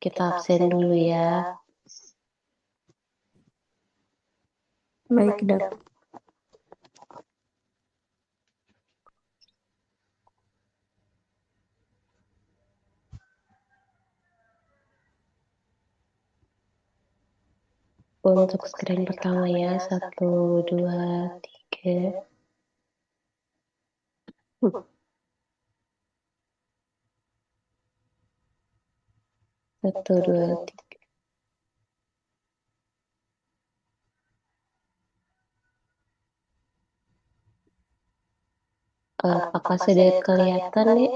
kita absen dulu ya. Baik, Dok. Untuk screen pertama ya, 1, 2, 3. Satu, dua, tiga. Apakah sudah kelihatan nih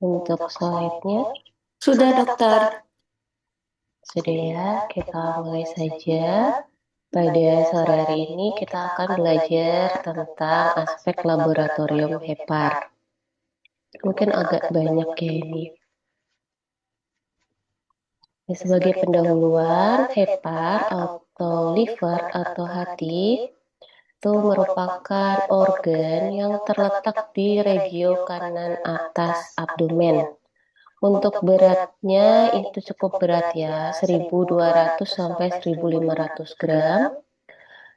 untuk slide-nya? Sudah, Dokter. Sudah ya, kita mulai saja. Pada sore hari ini kita akan belajar tentang aspek laboratorium hepar. Mungkin agak banyak ya ini. Ya, sebagai pendahuluan, hepar atau liver atau hati itu merupakan organ yang terletak di regio kanan atas abdomen. Untuk beratnya itu cukup berat ya, 1.200 sampai 1.500 gram.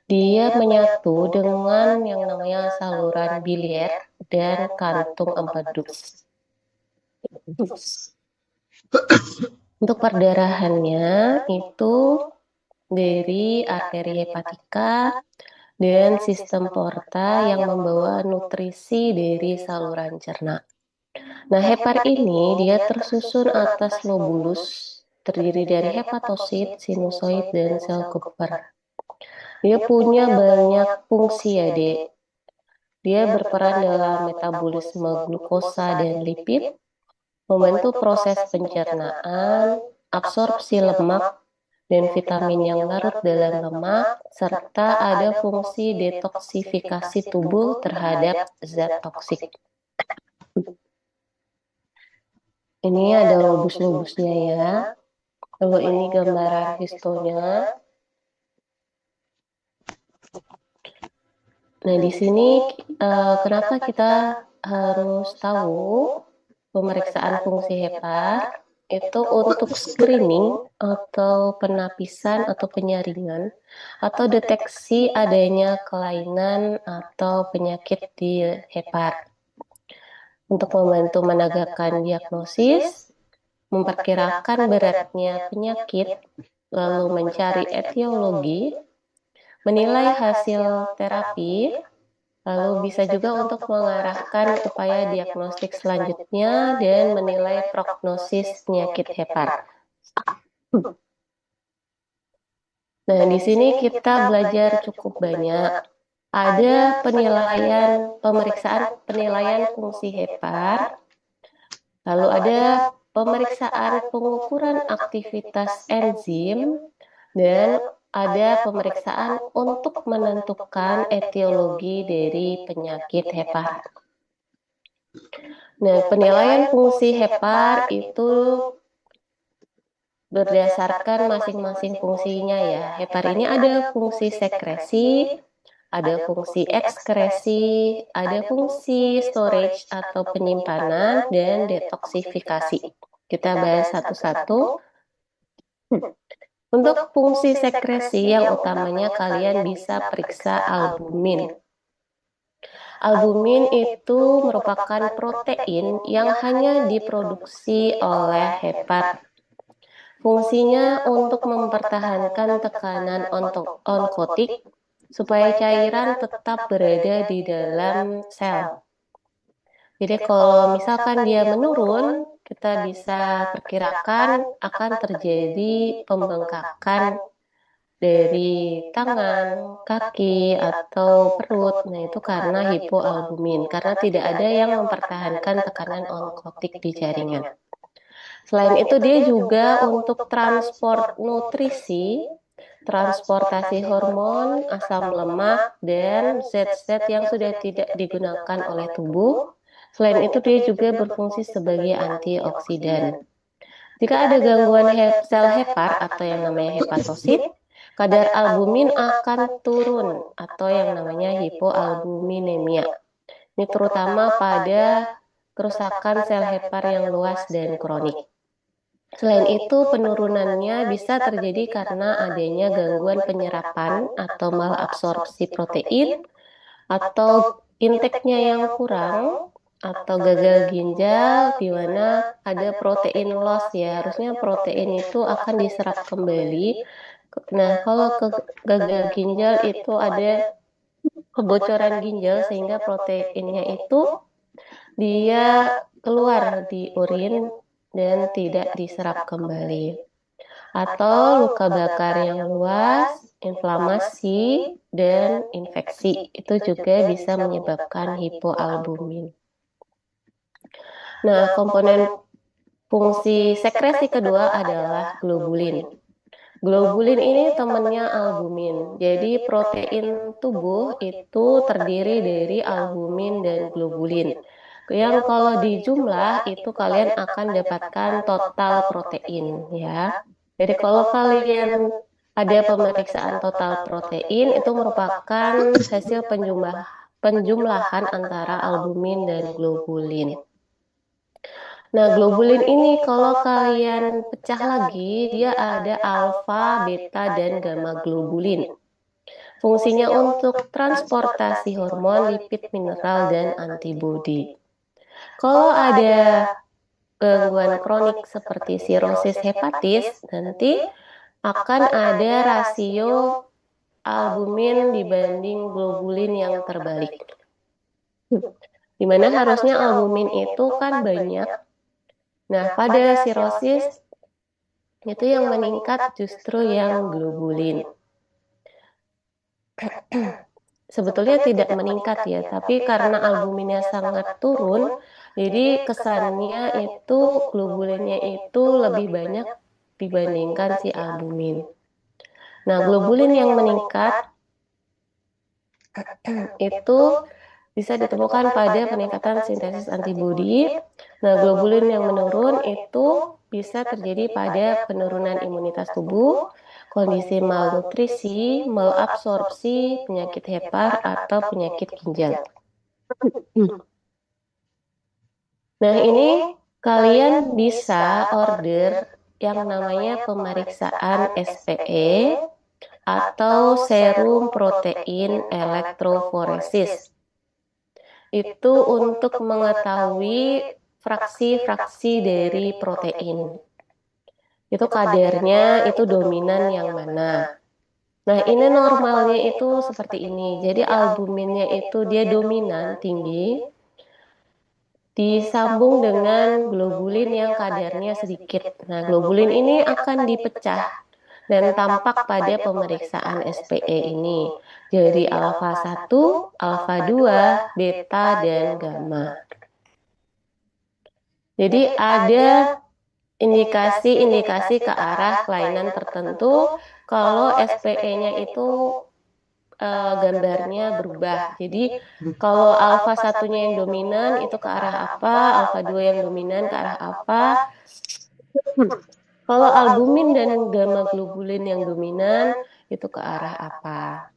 Dia menyatu dengan yang namanya saluran biliar dan kantung empedu. Untuk perdarahannya itu dari arteri hepatika dan sistem porta yang membawa nutrisi dari saluran cerna. Nah, hepar ini dia tersusun atas lobulus, terdiri dari hepatosit, sinusoid, dan sel Kupffer. Dia punya banyak fungsi ya, Dek. Dia berperan dalam metabolisme glukosa dan lipid, membantu proses pencernaan, absorpsi lemak, dan vitamin yang larut dalam lemak, serta ada fungsi detoksifikasi tubuh terhadap zat toksik. Ini ada lobus-lobusnya ya. Lalu ini gambaran histonya. Nah, di sini kenapa kita harus tahu pemeriksaan fungsi hepar itu untuk screening atau penapisan atau penyaringan atau deteksi adanya kelainan atau penyakit di hepar. Untuk membantu menegakkan diagnosis, memperkirakan beratnya penyakit, lalu mencari etiologi, menilai hasil terapi, lalu bisa juga untuk mengarahkan upaya diagnostik selanjutnya dan menilai prognosis penyakit hepar. Nah, di sini kita belajar cukup banyak. Ada pemeriksaan penilaian fungsi hepar, lalu ada pemeriksaan pengukuran aktivitas enzim, dan ada pemeriksaan untuk menentukan etiologi dari penyakit hepar. Nah, penilaian fungsi hepar itu berdasarkan masing-masing fungsinya ya. Hepar ini ada fungsi sekresi, ada fungsi ekskresi, ada fungsi storage atau penyimpanan, dan detoksifikasi. Kita bahas satu-satu. Untuk fungsi sekresi yang utamanya kalian bisa periksa albumin. Albumin itu merupakan protein yang hanya diproduksi oleh hepar. Fungsinya untuk mempertahankan tekanan onkotik supaya cairan tetap berada di dalam sel. Jadi kalau misalkan dia menurun, kita bisa perkirakan akan terjadi pembengkakan dari tangan, kaki, atau perut. Nah, itu karena hipoalbumin, karena tidak ada yang mempertahankan tekanan onkotik di jaringan. Selain itu, dia juga untuk transport nutrisi, transportasi hormon, asam lemak, dan zat-zat yang sudah tidak digunakan oleh tubuh. Selain itu, dia juga berfungsi sebagai antioksidan. Jika ada gangguan sel hepar atau yang namanya hepatosit, kadar albumin akan turun atau yang namanya hipoalbuminemia. Ini terutama pada kerusakan sel hepar yang luas dan kronik. Selain itu, penurunannya bisa terjadi karena adanya gangguan penyerapan atau malabsorpsi protein, atau intake-nya yang kurang, atau gagal ginjal, di mana ada protein loss ya. Harusnya protein itu akan diserap kembali. Nah, kalau gagal ginjal itu ada kebocoran ginjal sehingga proteinnya itu dia keluar di urin dan tidak diserap kembali. Atau luka bakar yang luas, inflamasi, dan infeksi. Itu juga bisa menyebabkan hipoalbumin. Nah, komponen fungsi sekresi kedua adalah globulin. Globulin ini temannya albumin. Jadi protein tubuh itu terdiri dari albumin dan globulin. Yang kalau dijumlah itu kalian akan dapatkan total protein ya. Jadi kalau kalian ada pemeriksaan total protein itu merupakan hasil penjumlahan antara albumin dan globulin. Nah, globulin ini kalau kalian pecah lagi, dia ada alfa, beta, dan gamma globulin. Fungsinya untuk transportasi hormon, lipid, mineral, dan antibodi. Kalau ada gangguan kronik seperti sirosis hepatis, nanti akan ada rasio albumin dibanding globulin yang terbalik. Di mana harusnya albumin itu kan banyak. Nah, pada sirosis itu yang meningkat justru yang globulin. Sebetulnya tidak meningkat ya, tapi karena albuminnya sangat turun, jadi kesannya itu globulinnya itu lebih banyak dibandingkan si albumin. Nah, globulin yang meningkat itu bisa ditemukan pada peningkatan sintesis antibodi. Nah, globulin yang menurun itu bisa terjadi pada penurunan imunitas tubuh, kondisi malnutrisi, malabsorpsi, penyakit hepar, atau penyakit ginjal. Nah, ini kalian bisa order yang namanya pemeriksaan SPE atau serum protein elektroforesis. Itu untuk mengetahui fraksi-fraksi dari protein. Itu kadarnya itu dominan yang mana. Nah, ini normalnya itu seperti ini. Jadi albuminnya itu dia dominan tinggi, disambung dengan globulin yang kadarnya sedikit. Nah, globulin ini akan dipecah dan tampak pada pemeriksaan SPE ini. Jadi alfa 1, alfa 2, beta, dan gamma. Jadi ada indikasi-indikasi ke arah kelainan tertentu kalau SPE-nya itu gambarnya berubah. Jadi kalau alfa satunya yang dominan itu ke arah apa, alfa 2 yang dominan ke arah apa. Kalau albumin dan gamma globulin yang dominan itu ke arah apa.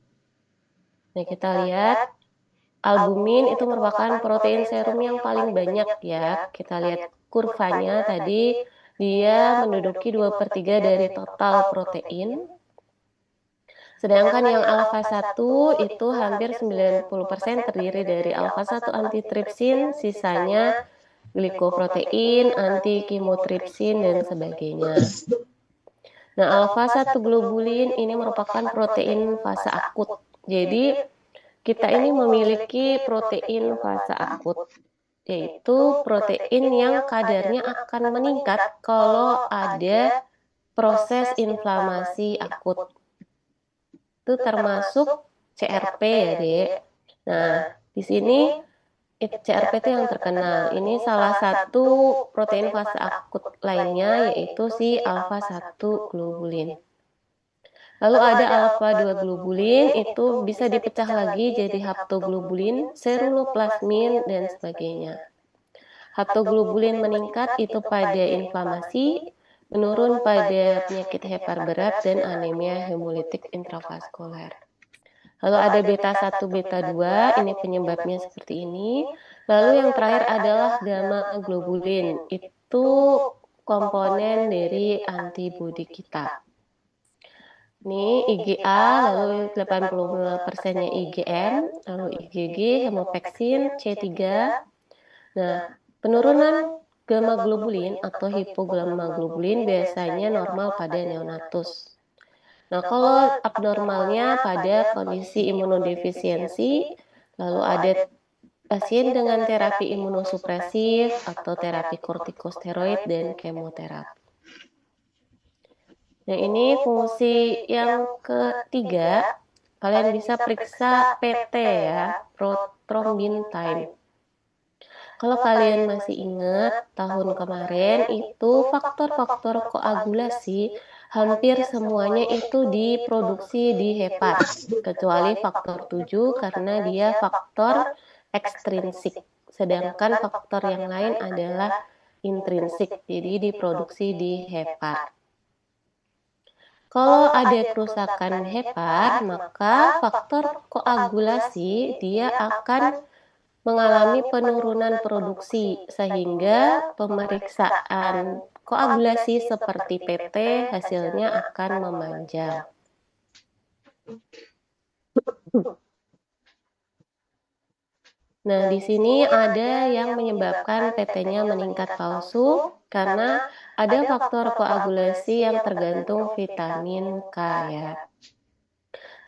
Nah, kita lihat albumin itu merupakan protein serum yang paling banyak ya. Kita lihat kurvanya tadi dia menduduki 2/3 dari total protein. Sedangkan yang alfa 1 itu hampir 90% terdiri dari alfa 1 antitripsin, sisanya glikoprotein, antikimotripsin, dan sebagainya. Nah, alfa 1 globulin ini merupakan protein fase akut. Jadi, kita ini memiliki protein fase akut, yaitu protein yang kadarnya akan meningkat kalau ada proses inflamasi akut. Itu termasuk CRP ya, Dek. Nah, di sini CRP itu yang terkenal. Ini salah satu protein fase akut lainnya yaitu si alfa 1 globulin. Lalu ada alfa 2 globulin itu bisa dipecah lagi jadi haptoglobulin, seruloplasmin, dan sebagainya. Haptoglobulin meningkat itu pada inflamasi, menurun pada penyakit hepar berat dan anemia hemolitik intravaskuler. Lalu ada beta 1, beta 2, ini penyebabnya seperti ini. Lalu yang terakhir adalah gamma globulin. Itu komponen dari antibodi kita. Ini IgA, lalu 85%-nya IgM, lalu IgG, hemopeksin, C3. Nah, penurunan gamma globulin atau hipogamma globulin biasanya normal pada neonatus. Nah, kalau abnormalnya pada kondisi imunodefisiensi, lalu ada pasien dengan terapi imunosupresif atau terapi kortikosteroid dan kemoterapi. Nah, ini fungsi yang ketiga, kalian bisa periksa PT ya, prothrombin time. Kalau kalian masih ingat, tahun kemarin itu faktor-faktor koagulasi hampir semuanya itu diproduksi di hepat, kecuali faktor 7 karena dia faktor ekstrinsik, sedangkan faktor yang lain adalah intrinsik, jadi diproduksi di hepat. Kalau ada kerusakan hepat, maka faktor koagulasi dia akan mengalami penurunan produksi sehingga pemeriksaan koagulasi seperti PT hasilnya akan memanjang. Nah, di sini ada yang menyebabkan PT-nya meningkat palsu karena ada faktor koagulasi yang tergantung vitamin K ya.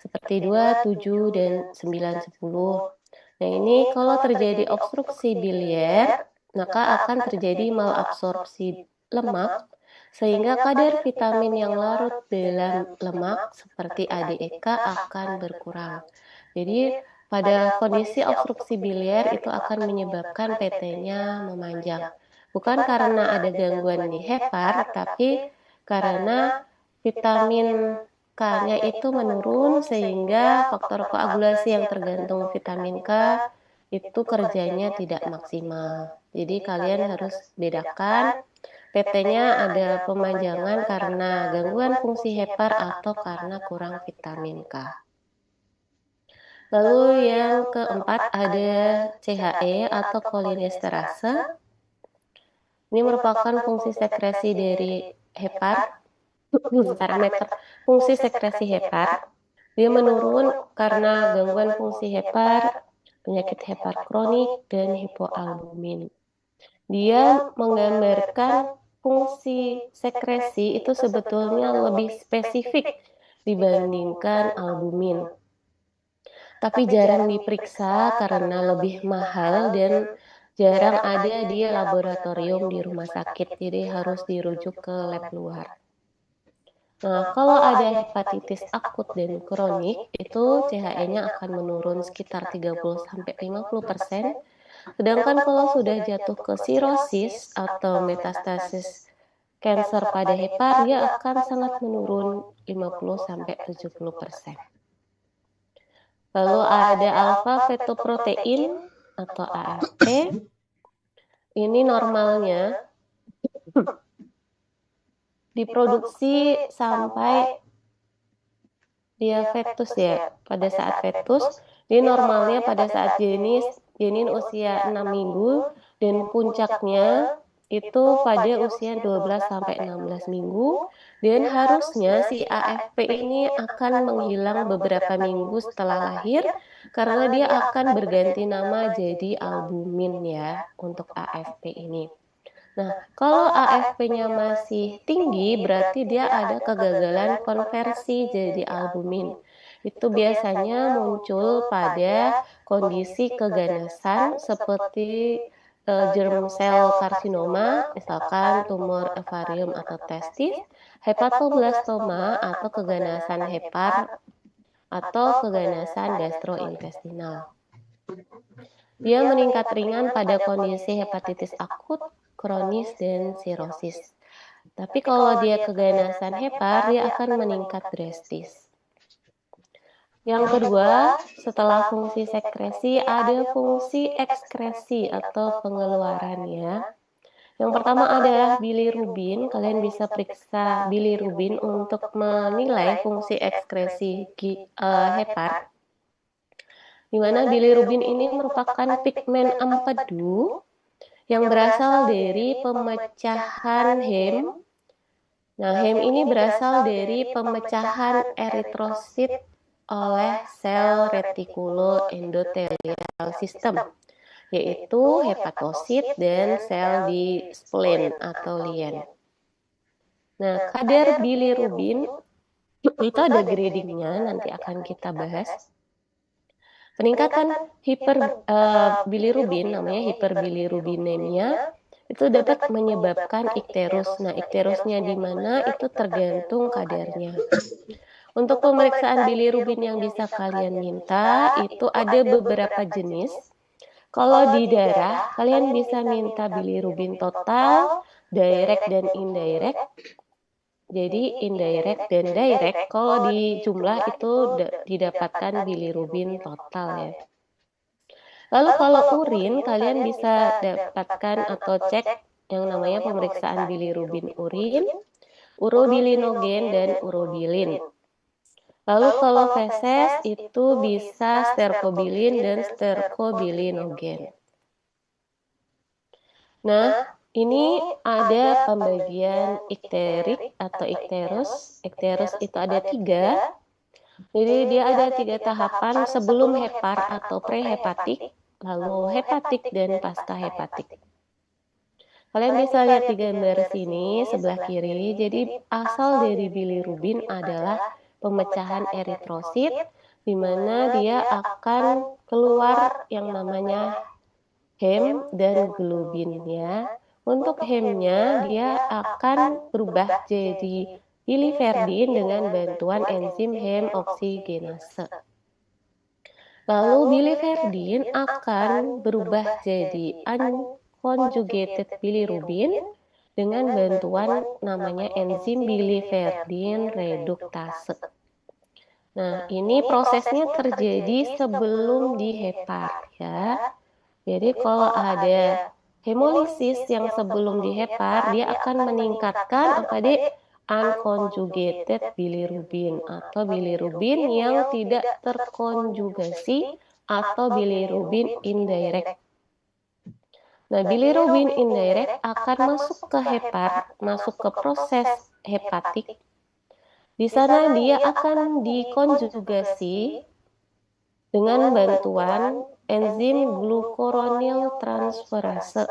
Seperti 2, 7, dan 9, 10. Nah, ini kalau terjadi obstruksi biliar, maka akan terjadi malabsorpsi lemak, sehingga kadar vitamin yang larut dalam lemak seperti ADEK akan berkurang. Jadi, pada kondisi obstruksi biliar itu akan menyebabkan PT-nya memanjang. Bukan karena ada gangguan di hepar, tapi karena vitamin K-nya itu menurun sehingga faktor koagulasi yang tergantung vitamin K itu kerjanya tidak maksimal. Jadi kalian harus bedakan PT-nya ada pemanjangan karena gangguan fungsi hepar atau karena kurang vitamin K. Lalu yang keempat ada CHE atau kolinesterase. Ini merupakan fungsi sekresi dari hepar, parameter fungsi sekresi hepar. Dia menurun karena gangguan fungsi hepar, penyakit hepar kronik, dan hipoalbumin. Dia menggambarkan fungsi sekresi itu sebetulnya lebih spesifik dibandingkan albumin. Tapi jarang diperiksa karena lebih mahal dan jarang ada di laboratorium di rumah sakit, jadi harus dirujuk ke lab luar. Nah, kalau ada hepatitis akut dan kronik, itu CHE-nya akan menurun sekitar 30-50%. Sedangkan kalau sudah jatuh ke sirosis atau metastasis kanker pada hepar, dia akan sangat menurun 50-70%. Lalu ada alfa fetoprotein atau AFP. Ini normalnya diproduksi sampai dia fetus ya. Pada saat fetus, dia normalnya pada saat janin usia 6 minggu dan puncaknya itu pada usia 12-16 minggu, dan harusnya si AFP ini akan menghilang beberapa minggu setelah lahir karena dia akan berganti nama jadi albumin ya untuk AFP ini. Nah, kalau AFP-nya masih tinggi, berarti dia ada kegagalan konversi jadi albumin. Itu biasanya muncul pada kondisi keganasan seperti germ sel karsinoma, misalkan tumor ovarium atau testis, hepatoblastoma atau keganasan hepar, atau keganasan gastrointestinal. Dia meningkat ringan pada kondisi hepatitis akut, kronis, dan sirosis. Tapi kalau dia keganasan hepar, dia akan meningkat drastis. Yang kedua, setelah fungsi sekresi, ada fungsi ekskresi atau pengeluarannya. Yang pertama adalah bilirubin. Kalian bisa periksa bilirubin untuk menilai fungsi ekskresi hepar. Di mana bilirubin ini merupakan pigmen empedu yang berasal dari pemecahan hem. Nah, hem ini berasal dari pemecahan eritrosit oleh sel retikuloendotelial sistem, yaitu hepatosit dan sel di spleen atau lien. Nah, kadar bilirubin itu ada gradingnya, nanti akan kita bahas. Peningkatan bilirubin namanya hiperbilirubinemia itu dapat menyebabkan ikterus. Nah, ikterusnya di mana itu tergantung kadarnya. Untuk pemeriksaan bilirubin yang bisa kalian minta itu ada beberapa jenis. Kalau di darah, kalian bisa minta bilirubin total, direct dan indirect. Jadi indirect dan direct, kalau di jumlah itu didapatkan bilirubin total ya. Lalu kalau urin, kalian bisa dapatkan atau cek yang namanya pemeriksaan bilirubin urin, urobilinogen, dan urobilin. Lalu kalau feses itu bisa sterkobilin dan sterkobilinogen. Nah, ini ada pembagian ikterik atau ikterus. Ikterus itu ada 3. Jadi dia ada 3 tahapan sebelum hepar atau prehepatik, lalu hepatik dan pasca hepatik. Kalian bisa lihat di gambar sini sebelah kiri. Jadi asal dari bilirubin adalah pemecahan eritrosit, di mana dia akan keluar yang namanya hem dan globin ya. Untuk hemnya dia akan berubah jadi biliverdin dengan bantuan enzim hem oksigenase. Lalu biliverdin akan berubah jadi unconjugated bilirubin dengan bantuan namanya enzim biliverdin reduktase. Nah, ini prosesnya terjadi sebelum dihepar ya. Jadi kalau ada hemolisis yang sebelum dihepar, dia akan meningkatkan apa deh? Unconjugated bilirubin atau bilirubin yang tidak terkonjugasi atau bilirubin indirect. Nah, bilirubin indirect akan masuk ke hepar, masuk ke proses hepatik. Di sana dia akan dikonjugasi dengan bantuan enzim glucuronil transferase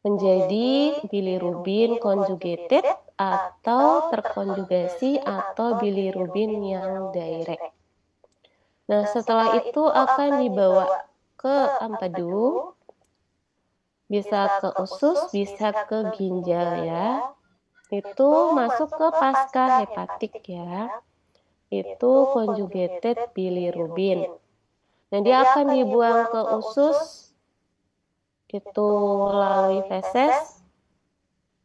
menjadi bilirubin conjugated atau terkonjugasi atau bilirubin yang direct. Nah, setelah itu akan dibawa ke empedu, bisa ke usus, bisa ke ginjal ya. Itu masuk ke pasca hepatik ya. Itu conjugated bilirubin. Nah, dia akan dibuang ke usus, itu melalui feses,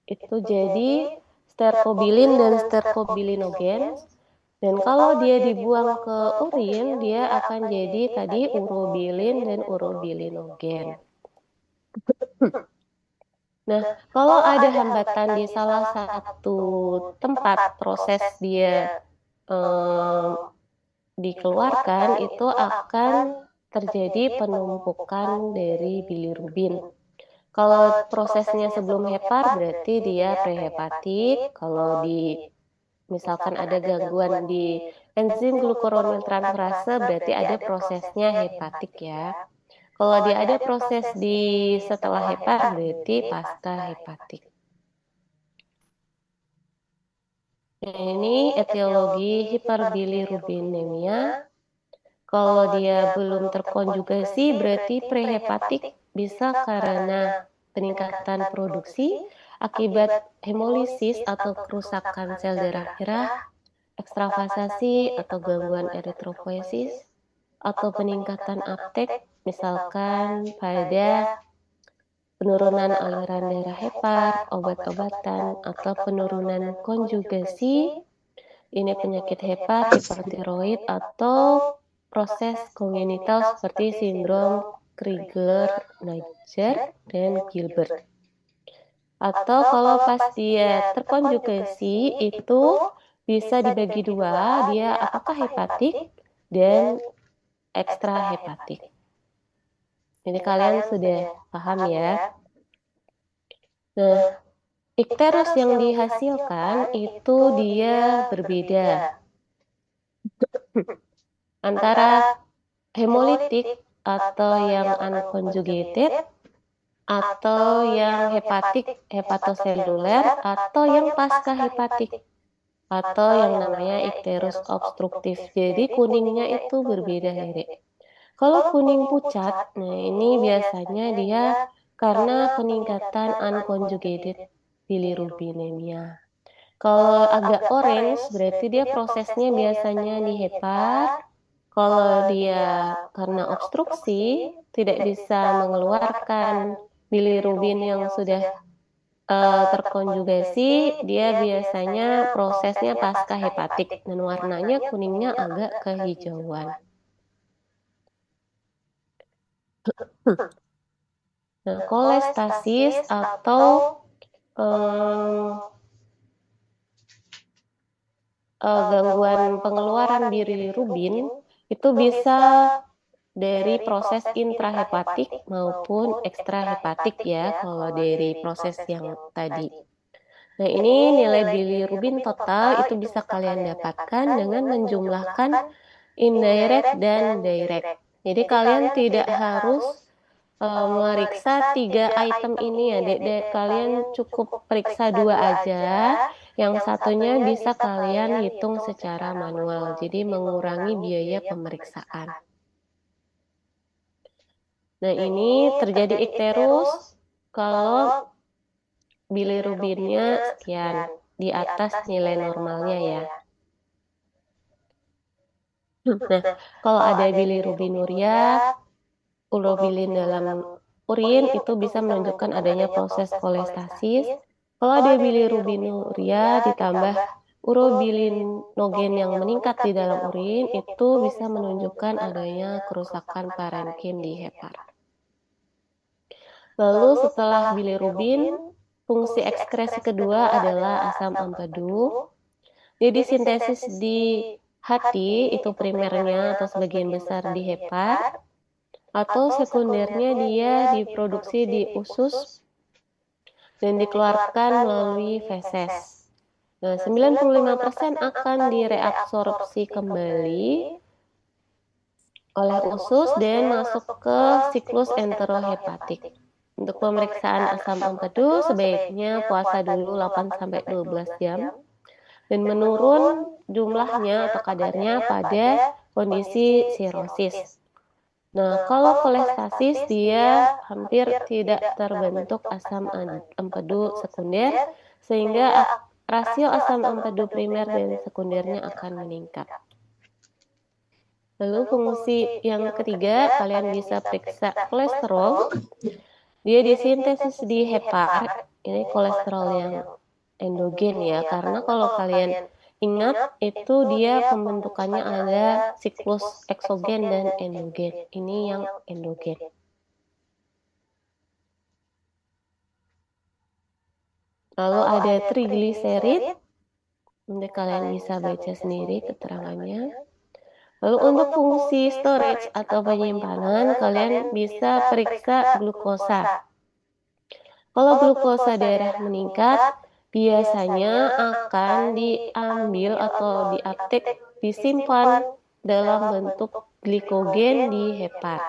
itu jadi sterkobilin dan sterkobilinogen. Dan kalau dia dibuang ke urin, dia akan jadi tadi urobilin dan urobilinogen. Nah, kalau ada hambatan di salah satu tempat proses dia dikeluarkan, itu akan terjadi penumpukan dari bilirubin. Kalau prosesnya sebelum hepar berarti dia prehepatik. Kalau misalkan ada gangguan di enzim glucuronil transferase berarti ada prosesnya hepatik ya. Kalau dia ada proses di setelah hepar berarti pasca hepatik. Ini etiologi hiperbilirubinemia. Kalau dia belum terkonjugasi berarti prehepatik, bisa karena peningkatan produksi akibat hemolisis atau kerusakan sel darah merah, ekstravasasi atau gangguan eritropoiesis, atau peningkatan uptake misalkan pada penurunan aliran darah hepar, obat-obatan, atau penurunan konjugasi. Ini penyakit hepar, hipertiroid, atau proses kongenital seperti sindrom Crigler-Najjar dan Gilbert. Atau kalau pas dia terkonjugasi itu bisa dibagi 2, dia apakah hepatik dan ekstra hepatik. Jadi kalian sudah paham ya. Nah, ikterus yang dihasilkan itu dia berbeda antara hemolitik atau yang unconjugated atau yang hepatik, hepatoseluler atau yang pasca hepatik atau yang namanya ikterus obstruktif. Jadi kuningnya itu berbeda, Rere. Kalau kuning pucat, nah ini biasanya dia karena peningkatan unconjugated bilirubinemia. Kalau agak orange berarti dia prosesnya biasanya di hepar. Kalau dia karena obstruksi tidak bisa mengeluarkan bilirubin yang sudah terkonjugasi, dia biasanya prosesnya pasca hepatik dan warnanya kuningnya agak kehijauan. Nah, kolestasis atau gangguan pengeluaran bilirubin itu bisa dari proses intrahepatik maupun ekstrahepatik ya kalau dari proses yang tadi. Nah, ini nilai bilirubin total itu bisa kalian dapatkan dengan menjumlahkan indirect dan direct. Jadi kalian tidak harus memeriksa 3 item ini ya, Dek. Kalian cukup periksa 2 aja. Yang satunya bisa kalian hitung secara manual. Jadi mengurangi biaya pemeriksaan. Nah, ini terjadi ikterus kalau bilirubinnya sekian di atas nilai normalnya ya. Nah, kalau ada bilirubinuria, urobilin dalam urin itu bisa menunjukkan adanya proses kolestasis. Kalau ada bilirubinuria ditambah urobilinogen yang meningkat di dalam urin, itu bisa menunjukkan adanya kerusakan parenkim di hepar. Lalu setelah bilirubin, fungsi ekskresi kedua adalah asam empedu. Jadi sintesis di hati itu primernya atau sebagian besar di hepar, atau sekundernya dia diproduksi di usus dan dikeluarkan melalui feses. Nah, 95% akan direabsorpsi kembali oleh usus dan masuk ke siklus enterohepatik. Untuk pemeriksaan asam empedu sebaiknya puasa dulu 8-12 jam dan menurun jumlahnya atau kadarnya pada kondisi sirosis. Nah, kalau kolestasis dia hampir tidak terbentuk asam empedu sekunder sehingga rasio asam empedu primer dan sekundernya akan meningkat. Lalu fungsi yang ketiga, kalian bisa periksa kolesterol. Dia disintesis di hepar, ini kolesterol yang endogen ya, karena kalau kalian ingat itu dia pembentukannya ada siklus eksogen dan endogen. Ini yang endogen. Lalu ada trigliserid, nanti kalian bisa baca sendiri keterangannya. Lalu untuk fungsi storage atau penyimpanan, kalian bisa periksa glukosa. Kalau glukosa darah meningkat, biasanya akan diambil atau diaptek, disimpan dalam bentuk glikogen di hepar.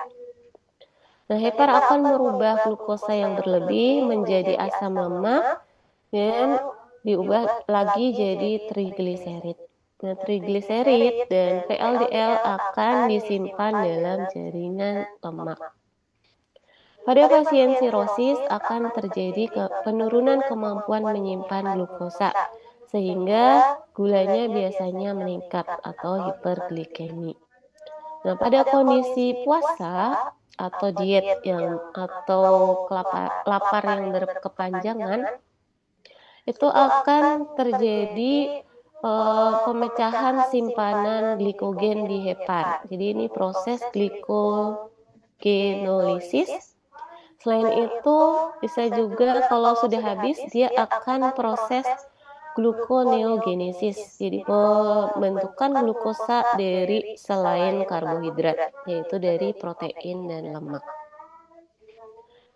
Nah, hepar akan merubah glukosa yang berlebih menjadi asam lemak dan diubah lagi jadi trigliserid. Nah, trigliserid dan VLDL akan disimpan dalam jaringan lemak. Pada pasien sirosis akan terjadi penurunan kemampuan menyimpan glukosa, sehingga gulanya biasanya meningkat atau hiperglikemi. Nah, pada kondisi puasa atau diet atau lapar yang berkepanjangan, itu akan terjadi pemecahan simpanan glikogen di hepar. Jadi ini proses glikogenolisis. Selain itu, bisa juga kalau sudah habis, dia akan proses gluconeogenesis, jadi pembentukan glukosa dari selain karbohidrat, yaitu dari protein dan lemak.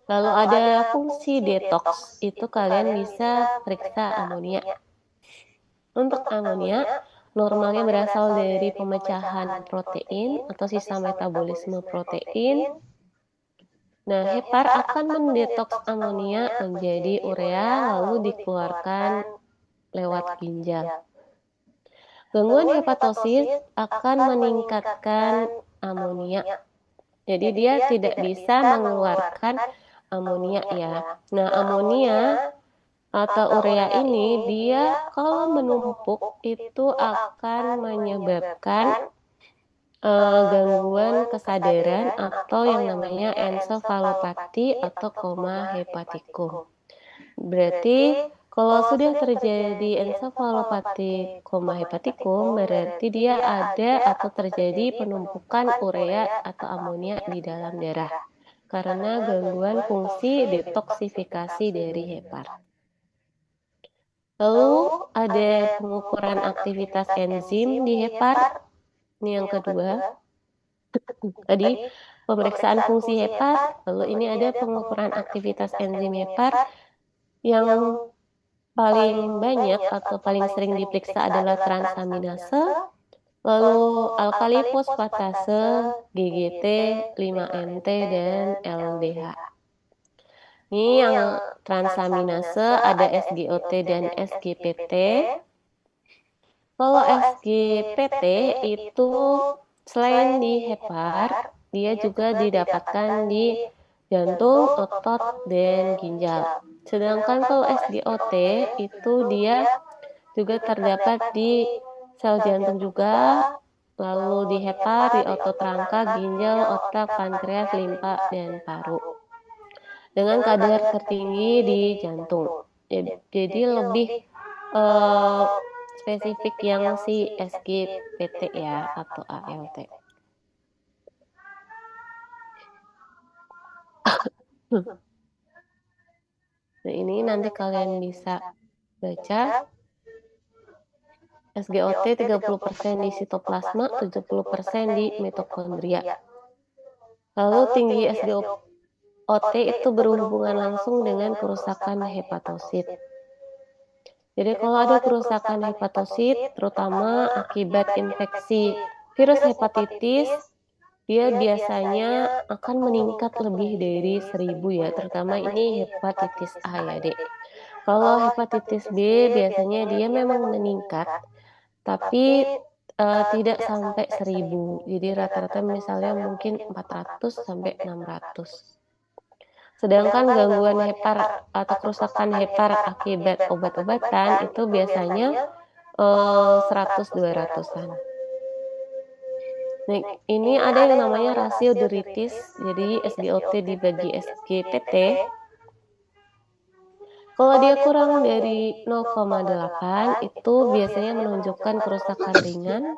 Lalu ada fungsi detox, itu kalian bisa periksa amonia. Untuk amonia, normalnya berasal dari pemecahan protein atau sisa metabolisme protein. Nah, hepar akan mendetoks amonia menjadi urea lalu dikeluarkan lewat ginjal. Gangguan hepatosit akan meningkatkan amonia. Jadi dia tidak bisa mengeluarkan amonia ya. Nah, amonia atau urea ini dia kalau menumpuk itu akan menyebabkan gangguan kesadaran atau yang namanya ensefalopati atau koma hepatikum. Berarti kalau sudah terjadi ensefalopati koma hepatikum, berarti dia ada atau terjadi penumpukan urea atau amonia di dalam darah karena gangguan fungsi detoksifikasi dari hepar. Lalu ada pengukuran aktivitas enzim di hepar. Ini yang kedua. Tadi pemeriksaan fungsi hepar, lalu ini ada pengukuran aktivitas enzim hepar yang paling banyak atau paling sering diperiksa adalah transaminase, lalu alkali fosfatase, GGT, 5-MT, dan LDH. Ini yang transaminase ada SGOT dan SGPT. Kalau SGPT itu selain di hepar, dia juga didapatkan di jantung, otot, dan ginjal. Sedangkan kalau SGOT itu dia juga terdapat di sel jantung juga, lalu di hepar, di otot rangka, ginjal, otak, pankreas, limpa, dan paru. Dengan kadar tertinggi di jantung. Jadi lebih spesifik yang si SGPT ya atau ALT. Nah, ini nanti kalian bisa baca SGOT 30% di sitoplasma, 70% di mitokondria. Lalu tinggi SGOT itu berhubungan langsung dengan kerusakan hepatosit. Jadi kalau ada kerusakan hepatosit, terutama akibat infeksi virus hepatitis, dia biasanya akan meningkat lebih dari 1000 ya, terutama ini hepatitis A ya dek. Kalau hepatitis B biasanya dia memang meningkat, tapi tidak sampai 1000. Jadi rata-rata misalnya mungkin 400 sampai 600. Sedangkan gangguan hepar atau kerusakan hepar akibat obat-obatan itu biasanya 100-200-an. Nah, ini ada yang namanya rasio deritis, jadi SGOT dibagi SGPT. Kalau dia kurang dari 0,8 itu biasanya menunjukkan kerusakan ringan.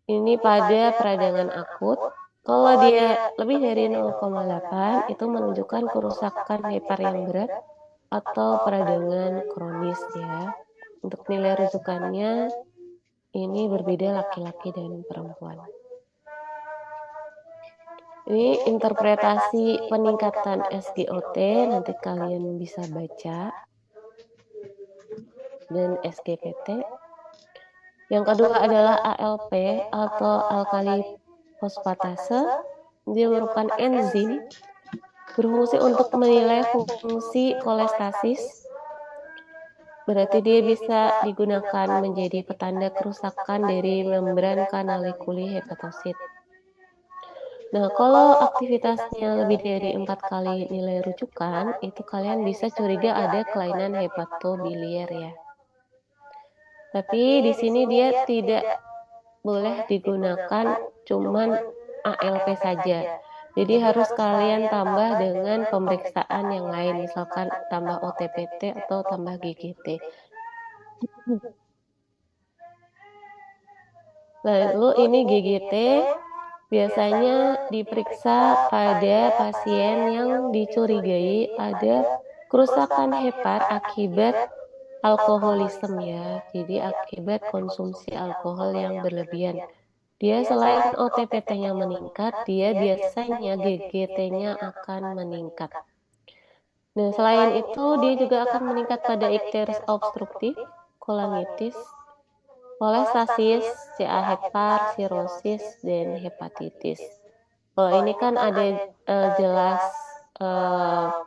Ini pada peradangan akut. Kalau dia lebih dari 0,8 itu menunjukkan kerusakan hepar yang berat atau peradangan kronis ya. Untuk nilai rujukannya ini berbeda laki-laki dan perempuan. Ini interpretasi peningkatan SGOT, nanti kalian bisa baca. Dan SGPT. Yang kedua adalah ALP atau alkali fosfatase. Dia merupakan enzim berfungsi untuk menilai fungsi kolestasis. Berarti dia bisa digunakan menjadi petanda kerusakan dari membran kanalikuli hepatosit. Nah, kalau aktivitasnya lebih dari 4 kali nilai rujukan, itu kalian bisa curiga ada kelainan hepatobiliar ya. Tapi di sini dia tidak boleh digunakan cuman ALP saja. Jadi harus kalian tambah dengan pemeriksaan yang lain, misalkan tambah OTPT atau tambah GGT. Lalu ini GGT biasanya diperiksa pada pasien yang dicurigai ada kerusakan hepar akibat alkoholisme ya, jadi akibat konsumsi alkohol yang berlebihan. Dia selain OTPT-nya meningkat, dia biasanya GGT-nya akan meningkat. Nah, selain itu dia juga akan meningkat pada ikteris obstruktif, kolangitis, kolestasis, CA hepar, sirosis, dan hepatitis. Kalau ini kan ada jelas uh,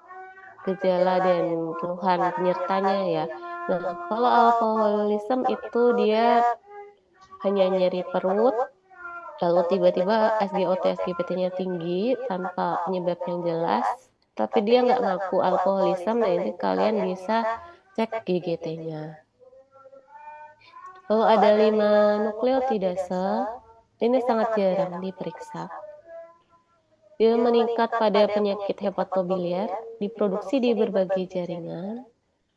gejala dan keluhan penyertanya ya. Nah, kalau alkoholisme itu dia hanya nyeri perut, lalu tiba-tiba SGOT, SGPT-nya tinggi tanpa penyebab yang jelas, tapi dia nggak ngaku alkoholisme, nah ini kalian bisa cek GGT-nya. Lalu ada 5 nukleotidase, ini sangat jarang diperiksa. Dia meningkat pada penyakit hepatobiliar, diproduksi di berbagai jaringan.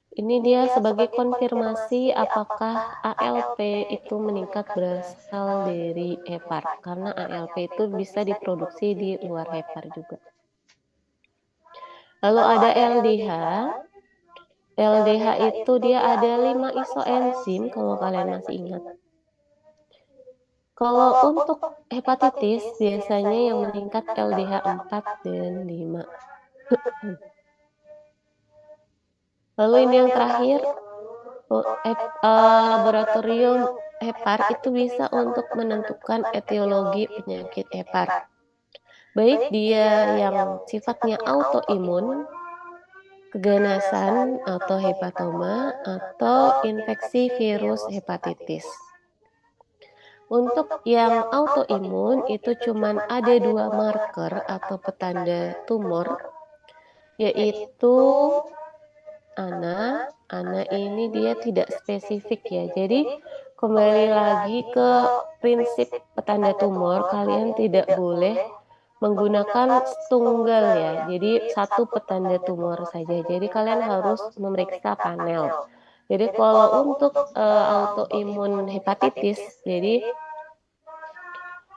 Ini dia sebagai konfirmasi apakah ALP itu meningkat berasal dari hepar, karena ALP itu bisa diproduksi di luar hepar juga. Lalu ada LDH. LDH itu dia ada 5 isoenzim kalau kalian masih ingat. Kalau untuk hepatitis biasanya yang meningkat LDH 4 dan 5. Lalu ini yang terakhir, laboratorium hepar itu bisa untuk menentukan etiologi penyakit hepar. Baik dia yang sifatnya autoimun, keganasan atau hepatoma, atau infeksi virus hepatitis. Untuk yang autoimun itu cuman ada 2 marker atau petanda tumor, yaitu ANA ini dia tidak spesifik ya. Jadi kembali lagi ke prinsip petanda tumor, kalian tidak boleh menggunakan tunggal ya. Jadi satu petanda tumor saja. Jadi kalian harus memeriksa panel. Jadi kalau untuk autoimun hepatitis, jadi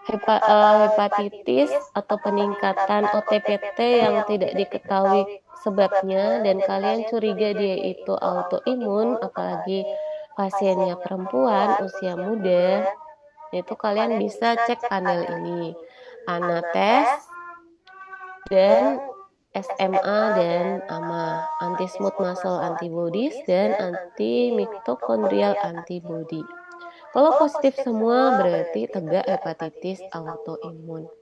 hepatitis atau peningkatan OTPT yang tidak diketahui sebabnya dan kalian curiga dia itu autoimun, apalagi pasiennya perempuan usia muda, itu kalian bisa cek panel ini, ANA-TES dan SMA dan AMA, anti-smooth muscle antibodies dan anti-mitochondrial antibody. Kalau positif semua berarti tegak hepatitis autoimun.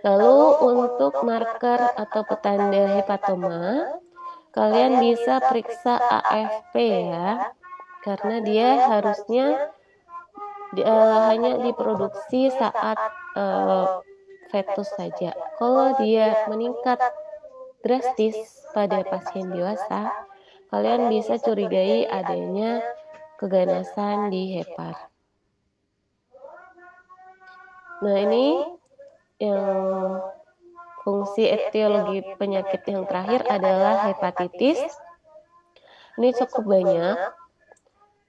Lalu untuk marker atau petanda hepatoma, kalian bisa periksa AFP ya, karena dia harusnya hanya diproduksi saat fetus saja. Kalau dia meningkat drastis pada pasien dewasa, kalian bisa curigai adanya keganasan di hepar. Nah, ini yang fungsi etiologi penyakit yang terakhir adalah hepatitis. Ini cukup banyak,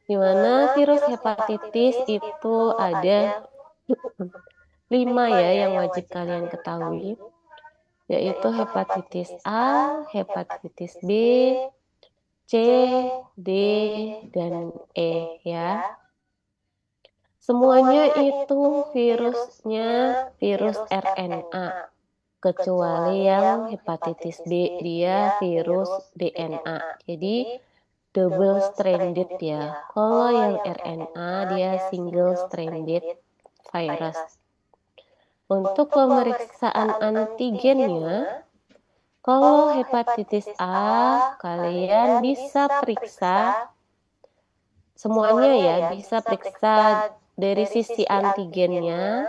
di mana virus hepatitis itu ada 5 ya yang wajib kalian ketahui, yaitu hepatitis A, hepatitis B, C, D, dan E ya. Semuanya itu virusnya virus RNA, kecuali yang hepatitis B, dia virus DNA. Jadi double stranded ya. Kalau yang RNA dia single stranded virus. Untuk pemeriksaan antigennya, kalau hepatitis A, kalian bisa periksa semuanya ya, bisa periksa dari sisi antigennya.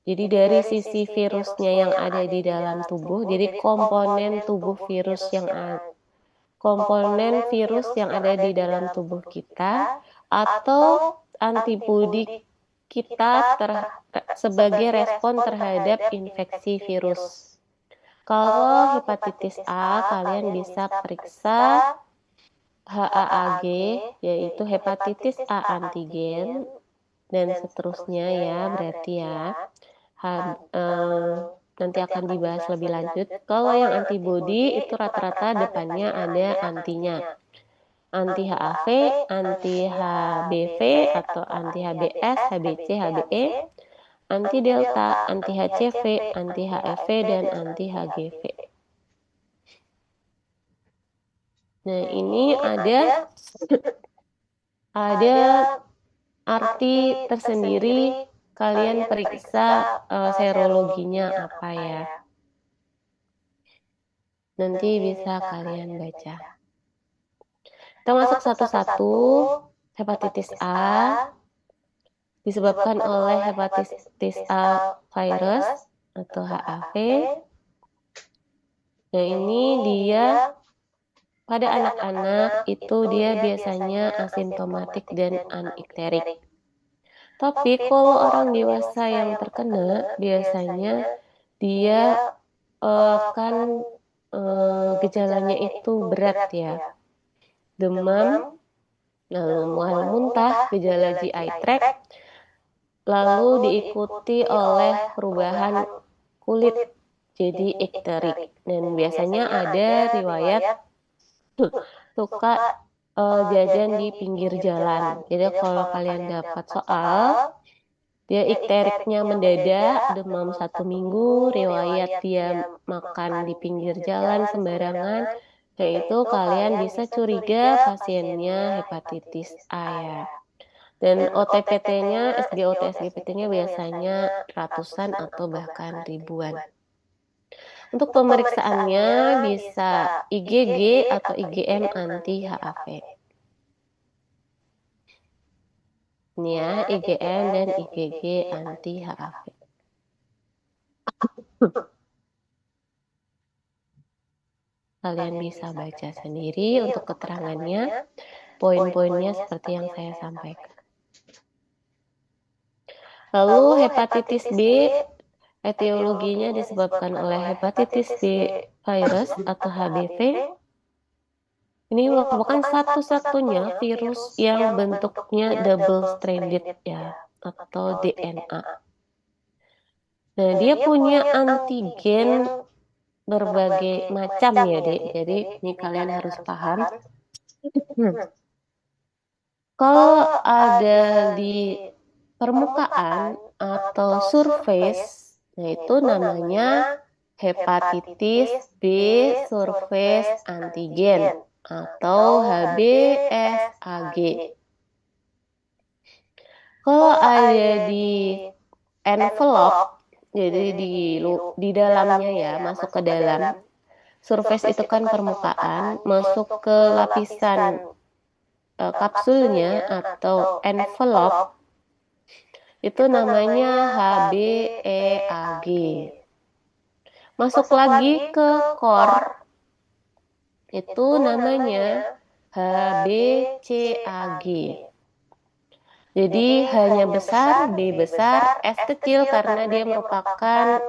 Jadi dari sisi virusnya yang ada di dalam tubuh, jadi komponen virus yang ada di dalam tubuh kita, atau antibodi kita sebagai respon terhadap infeksi virus. Kalau hepatitis A, kalian bisa periksa HAAG, yaitu hepatitis A antigen, dan seterusnya ya, berarti ya. Nanti akan dibahas lebih lanjut. Kalau yang antibodi itu rata-rata depannya ada antinya. Anti HAV, anti HBV atau anti HBS, HBC, HBE, anti delta, anti HCV, anti HFV, dan anti HGV. Nah, ini ada arti tersendiri kalian periksa serologinya apa ya. Nanti bisa kalian baca. Kita masuk satu-satu. Hepatitis A disebabkan oleh hepatitis A virus atau HAV. Nah, ini dia pada anak-anak itu dia biasanya asimptomatik dan anikterik. Tapi kalau orang dewasa yang terkena, biasanya dia kan gejalanya itu berat ya. Demam, lalu mual muntah, gejala GI tract, lalu diikuti oleh perubahan kulit jadi ikterik. Dan biasanya ada riwayat suka jajan di pinggir jalan. Jadi kalau kalian dapat soal, dia ikteriknya mendadak, demam 1 minggu, riwayat dia makan di pinggir jalan sembarangan, yaitu kalian bisa curiga pasiennya hepatitis A ya. Dan OTPT-nya, SGOT, SGPT-nya biasanya ratusan atau bahkan ribuan. Untuk pemeriksaannya bisa IgG atau IgM anti HAV. Ini ya, IgM dan IgG anti HAV. Kalian bisa baca sendiri untuk keterangannya, poin-poinnya seperti yang saya sampaikan. Lalu hepatitis B, etiologinya disebabkan oleh hepatitis B virus atau HBV. Ini merupakan satu-satunya virus yang bentuknya double stranded ya, atau DNA. Nah, dia punya antigen berbagai macam ya, Dek. Jadi, ini kalian harus paham. Kalau ada di permukaan atau surface, nah itu namanya hepatitis B surface antigen atau HBsAg. Kalau ada di envelope, jadi di dalamnya ya, masuk ke dalam. Surface itu kan permukaan, masuk ke lapisan kapsulnya atau envelope, itu namanya HBeAg. Masuk lagi ke core, itu namanya HBcAg. Jadi hanya besar, B besar, S kecil karena dia merupakan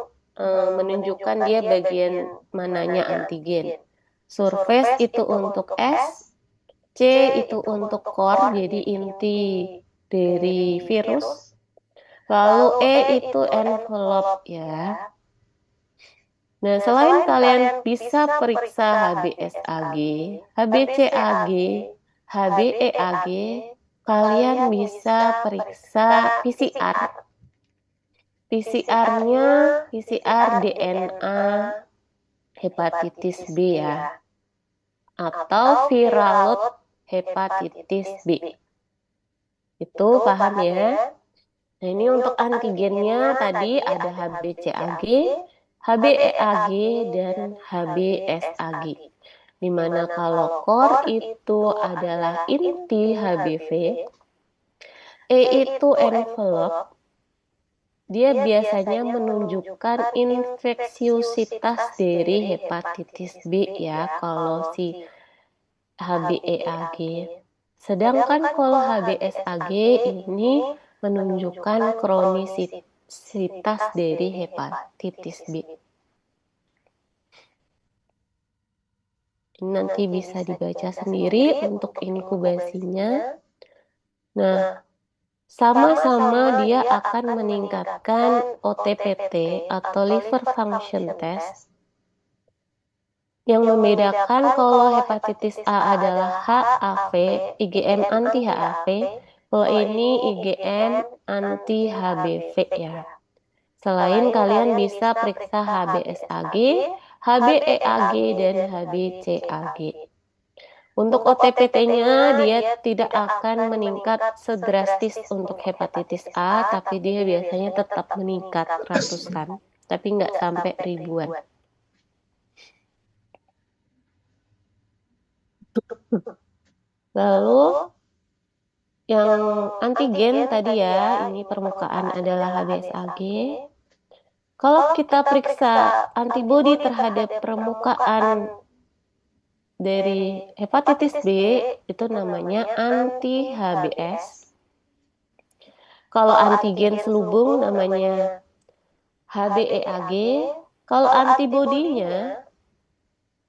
menunjukkan dia bagian mananya antigen. Surface itu untuk S, C itu untuk core, jadi inti dari virus. Lalu E itu envelope ya. Nah, selain kalian bisa periksa HBsAg, HBcAg, HBeAg, kalian bisa periksa PCR. PCR-nya PCR DNA hepatitis B ya, atau viral load hepatitis B. Itu paham ya? Nah, ini untuk antigennya tadi ada HBcAg, HBeAg, dan HBsAg. Dimana kalau core itu adalah inti HBV, E itu envelope, dia biasanya menunjukkan infeksiositas dari hepatitis B ya kalau si HBeAg. Sedangkan kalau HBsAg ini menunjukkan kronisitas dari hepatitis B. Ini nanti bisa dibaca sendiri untuk inkubasinya. Nah, sama-sama dia akan meningkatkan OTPT atau liver function test. Yang membedakan kalau hepatitis A adalah HAV, IgM anti HAV, kalau ini IgM anti HBV ya. Selain kalian bisa periksa HBsAg, HBeAg, dan HBcAg. Untuk OTPT-nya dia tidak akan meningkat sedrastis untuk hepatitis A, tapi dia biasanya tetap meningkat ratusan, tapi nggak sampai ribuan. Lalu yang antigen tadi ya, ini permukaan adalah HBsAg. Kalau kita periksa antibodi terhadap permukaan dari hepatitis B, itu namanya anti-HBs. Kalau antigen selubung namanya HBeAg. Kalau antibodinya,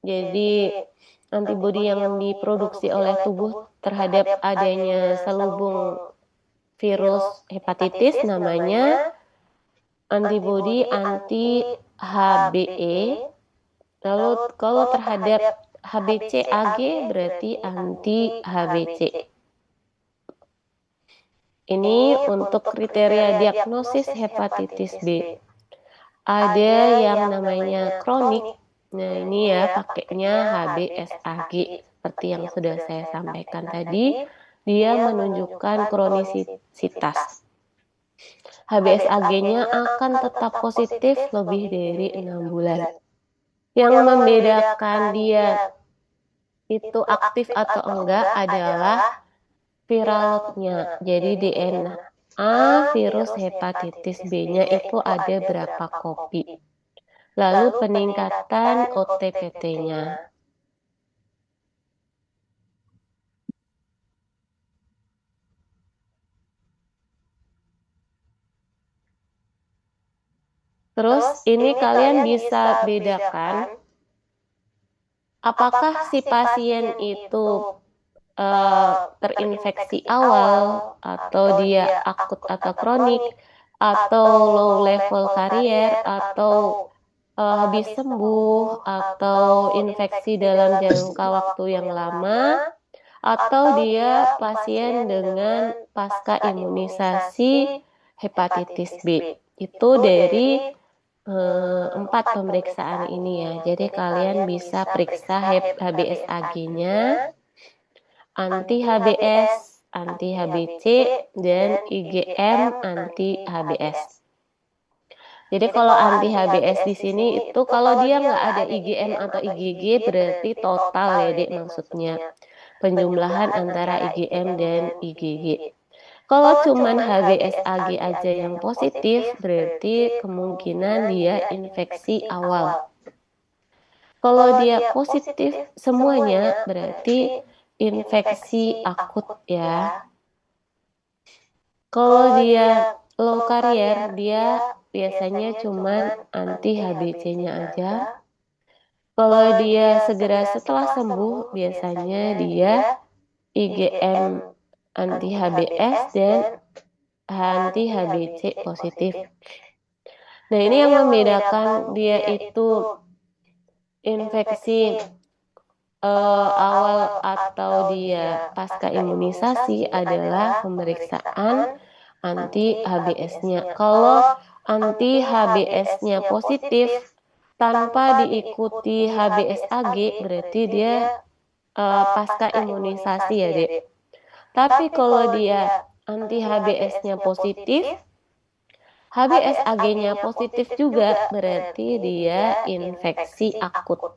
jadi antibodi yang diproduksi oleh tubuh terhadap adanya selubung virus hepatitis namanya antibodi anti-HBe. Lalu kalau terhadap HBcAg berarti anti-HBc. Ini untuk kriteria diagnosis hepatitis B. Ada yang namanya kronik. Nah, ini ya pakainya HBsAg. Seperti yang sudah saya sampaikan tadi, dia menunjukkan kronisitas. HBsAg-nya akan tetap positif lebih dari 6 bulan. Yang membedakan dia itu aktif atau enggak adalah viral load-nya. Jadi DNA virus hepatitis B-nya itu ada berapa kopi. Lalu peningkatan OTPT-nya. Terus ini kalian bisa bedakan apakah si pasien itu terinfeksi awal atau dia akut atau kronik atau low level karier atau habis sembuh atau infeksi dalam jangka waktu yang lama atau dia pasien dengan pasca imunisasi hepatitis B. Itu dari 4 pemeriksaan ini ya. Jadi kalian bisa periksa HBsAg-nya, anti-HBs, anti-HBc, dan IgM anti-HBs. Jadi kalau anti-HBs di sini itu kalau dia nggak ada IgM atau IgG berarti total ya dek maksudnya. Penjumlahan antara IgM dan IgG. Kalau cuman HBsAg aja yang positif berarti kemungkinan dia infeksi awal. Kalau dia positif semuanya berarti infeksi akut ya. Kalau dia low karier, dia biasanya cuma anti-HBc-nya aja. Kalau dia segera setelah sembuh, biasanya dia IgM anti-HBs dan anti-HBc positif. Nah, ini yang membedakan dia itu infeksi awal atau dia pasca imunisasi adalah pemeriksaan anti-HBs-nya. Kalau anti-HBs-nya positif tanpa diikuti HBsAg berarti dia pasca imunisasi ya, Dek. Tapi kalau dia anti-HBs-nya positif, HBsAg-nya positif juga berarti dia infeksi akut.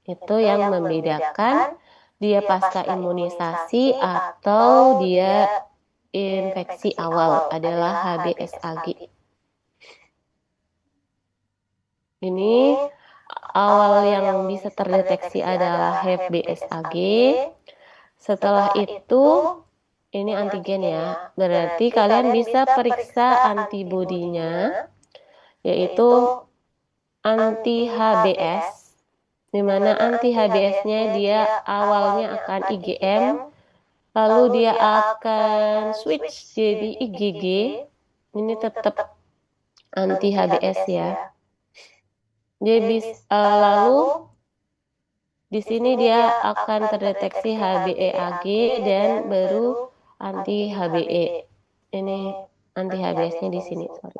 Itu yang membedakan dia pasca imunisasi atau dia infeksi awal adalah HBsAg. Ini awal yang bisa terdeteksi adalah HBsAg. Setelah itu ini antigen ya. Berarti kalian bisa periksa antibodinya yaitu anti-HBs di mana anti-HBs-nya dia awalnya akan IgM, lalu dia akan switch jadi IgG. Ini tetap anti-HBs ya. Jadi lalu di sini dia akan terdeteksi HBeAg dan baru anti-HBe. Ini anti-HBs-nya di sini, sorry.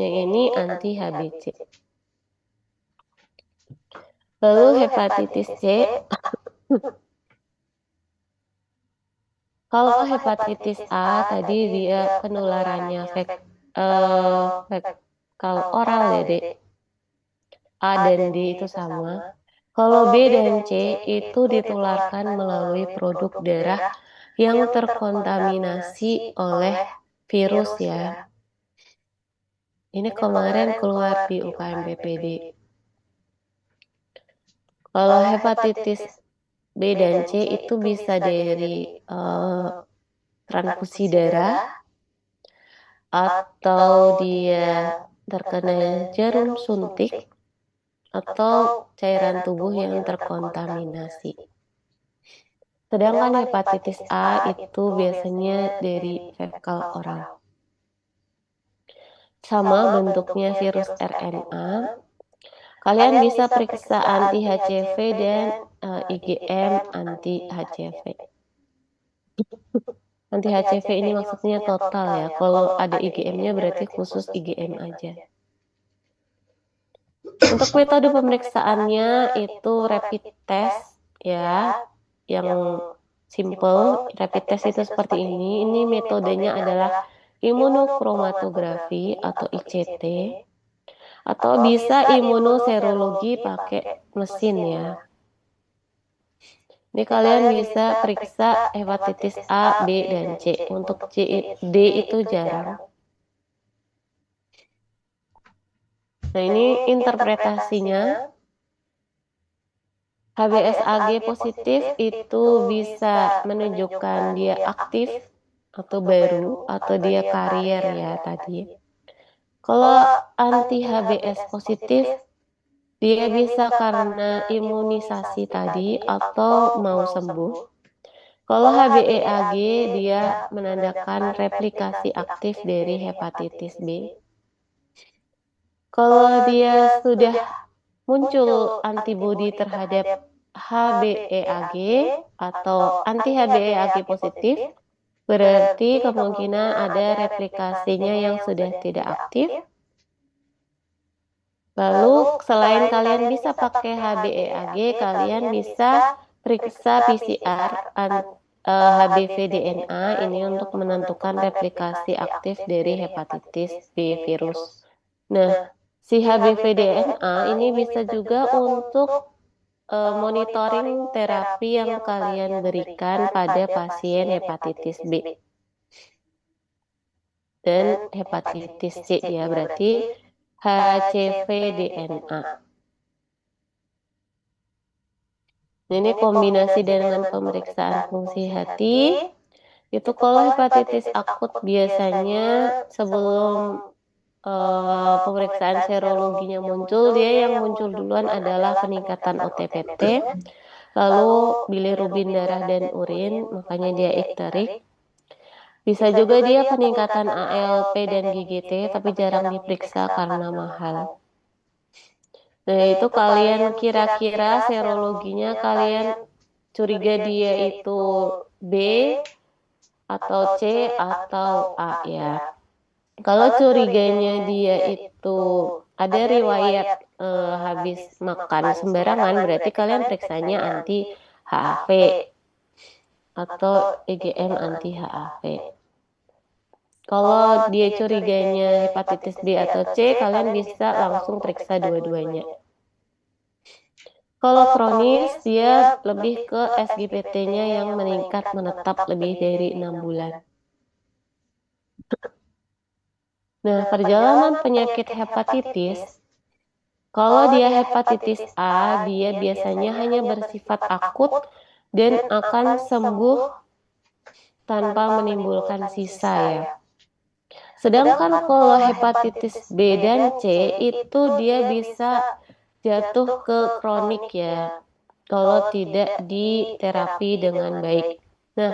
Yang ini anti-HBc. Lalu hepatitis C Kalau hepatitis A tadi dia penularannya fekal oral ya, Dek. A dan D itu sama. Kalau B dan C itu ditularkan melalui produk darah yang terkontaminasi oleh virus ya. Ini kemarin keluar di UKM BPD. Kalau hepatitis B dan C itu bisa dari transfusi darah atau dia terkena jarum suntik atau cairan tubuh yang terkontaminasi. Sedangkan hepatitis A itu biasanya dari fekal oral. Sama bentuknya virus RNA. Kalian bisa periksa anti HCV dan IgM anti HCV. Anti HCV ini maksudnya total ya. Kalau ada IgM-nya berarti khusus IgM aja. Untuk metode pemeriksaannya itu rapid test ya, yang simple. Rapid test itu seperti ini. Ini metodenya adalah imunochromatografi atau ICT. Atau bisa imunoserologi pakai mesin ya. Ini kalian bisa periksa hepatitis A, B, dan C. Untuk D itu jarang. Nah, ini interpretasinya. HBsAg positif itu bisa menunjukkan dia aktif atau baru atau dia karier ya tadi. Kalau anti HBs positif dia bisa karena imunisasi tadi atau mau sembuh. Kalau HBeAg dia menandakan replikasi aktif dari hepatitis B. Kalau dia sudah muncul antibodi terhadap HBeAg atau anti HBeAg positif, berarti kemungkinan ada replikasinya yang sudah tidak aktif. Lalu selain kalian bisa pakai HBeAg, kalian bisa periksa PCR HBV DNA ini untuk menentukan replikasi aktif dari hepatitis B virus. Nah, si HBV DNA ini bisa juga untuk monitoring terapi yang kalian berikan pada pasien hepatitis B dan hepatitis C ya, berarti HCV DNA. Ini kombinasi dengan pemeriksaan fungsi hati. Itu kalau hepatitis akut biasanya sebelum pemeriksaan serologinya muncul, dia yang muncul duluan adalah peningkatan OTPT, lalu bilirubin darah dan urin, makanya dia ikterik. Bisa juga dia peningkatan ALP dan GGT, tapi jarang diperiksa karena mahal. Nah, itu kalian kira-kira serologinya kalian curiga dia itu B atau C atau A ya. Kalau curiganya dia itu ada riwayat habis makan sembarangan, berarti kalian periksanya anti HAV atau IgM anti HAV. Kalau dia curiganya hepatitis B atau C, kalian bisa langsung periksa dua-duanya. Kalau kronis, dia lebih ke SGPT-nya yang meningkat menetap lebih dari 6 bulan. Nah, perjalanan penyakit hepatitis, kalau dia hepatitis A, dia biasanya hanya bersifat akut dan akan sembuh tanpa menimbulkan sisa ya. Sedangkan kalau hepatitis B dan C itu dia bisa jatuh ke kronik ya, kalau tidak diterapi dengan baik. Nah,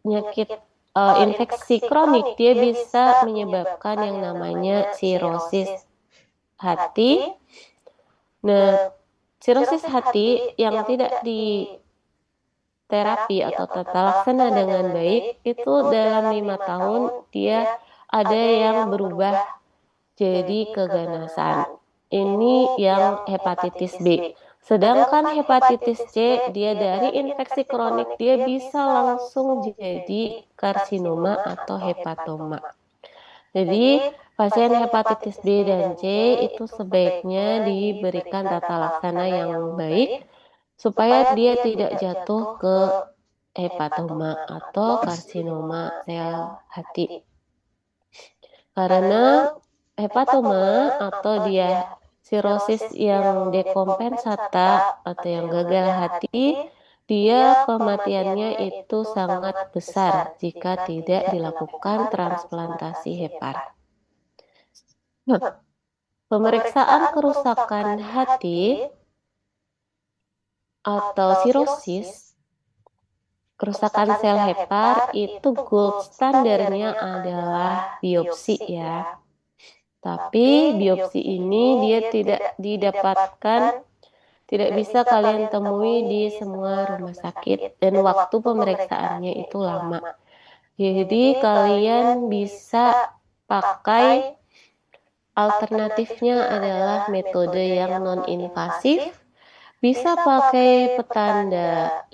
penyakit infeksi kronik dia bisa menyebabkan yang namanya sirosis hati. Nah, sirosis hati yang tidak diterapi atau tata laksana dengan baik itu dalam 5 tahun dia ada yang berubah jadi keganasan. Ini yang hepatitis B. Sedangkan hepatitis C, dia dari infeksi kronik, dia bisa langsung jadi karsinoma atau hepatoma. Jadi, pasien hepatitis B dan C itu sebaiknya diberikan tata laksana yang baik supaya dia tidak jatuh ke hepatoma atau karsinoma sel hati. Karena hepatoma atau dia sirosis yang dekompensata atau yang gagal hati, dia kematiannya itu sangat besar jika tidak dilakukan transplantasi hepar. Pemeriksaan kerusakan hati atau sirosis, kerusakan sel hepar itu gold standarnya adalah biopsi ya. Tapi biopsi ini dia tidak didapatkan, tidak bisa kalian temui di semua rumah sakit dan waktu pemeriksaannya itu lama. Jadi kalian bisa pakai alternatifnya adalah metode yang non-invasif, bisa pakai petanda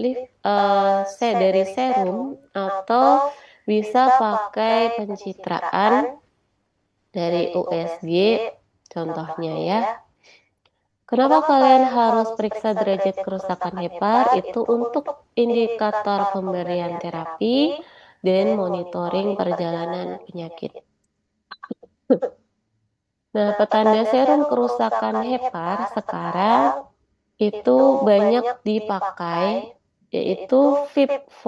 dari serum atau bisa pakai pencitraan dari USG contohnya ya. Kenapa kalian harus periksa derajat kerusakan hepar? Itu untuk indikator pemberian terapi dan monitoring perjalanan penyakit. Nah, petanda serum kerusakan hepar sekarang itu banyak dipakai, yaitu FIB-4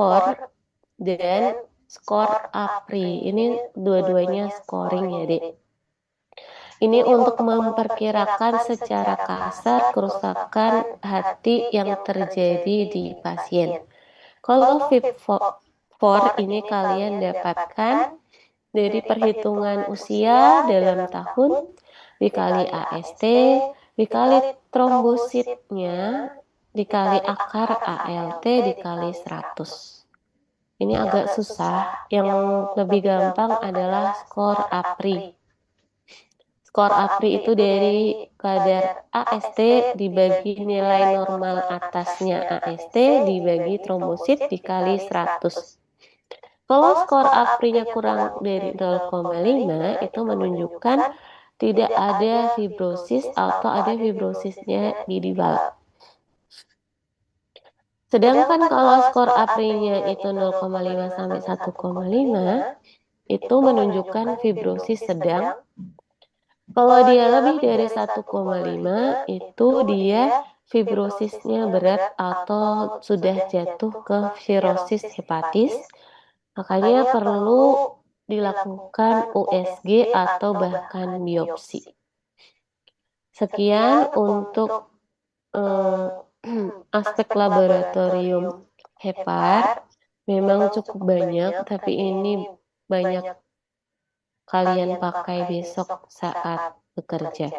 dan skor APRI. Ini dua-duanya scoring ya, Dek. Ini untuk memperkirakan secara kasar kerusakan hati yang terjadi di pasien. Kalau FIB-4 ini kalian dapatkan dari perhitungan usia dalam tahun, dikali AST, dikali trombositnya, dikali akar ALT, dikali 100. Ini agak susah, yang lebih gampang adalah skor APRI. Skor APRI itu dari kadar AST dibagi nilai normal atasnya AST dibagi trombosit dikali 100. Kalau skor APRI-nya kurang dari 0,5 itu menunjukkan tidak ada fibrosis atau ada fibrosisnya minimal. Sedangkan kalau skor APRI-nya itu 0,5 sampai 1,5 itu menunjukkan fibrosis sedang. Kalau dia lebih dari 1,5 itu dia fibrosisnya berat atau sudah jatuh ke sirosis hepatis. Makanya perlu dilakukan USG atau bahkan biopsi. Sekian untuk aspek laboratorium hepar. Memang cukup banyak, tapi ini banyak kalian pakai besok saat bekerja.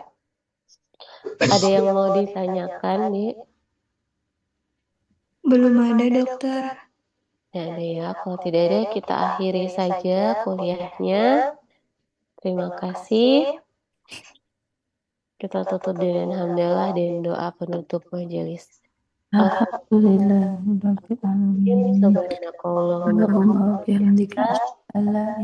Ada yang mau ditanyakan, Dik? Belum ada, dokter. Ya, ada ya. Kalau tidak ada, kita akhiri saja kuliahnya. Terima kasih. Kita tutup dengan hamdalah dan doa penutup majelis. Alhamdulillah. Subhanakallahumma wa bihamdika. Allah.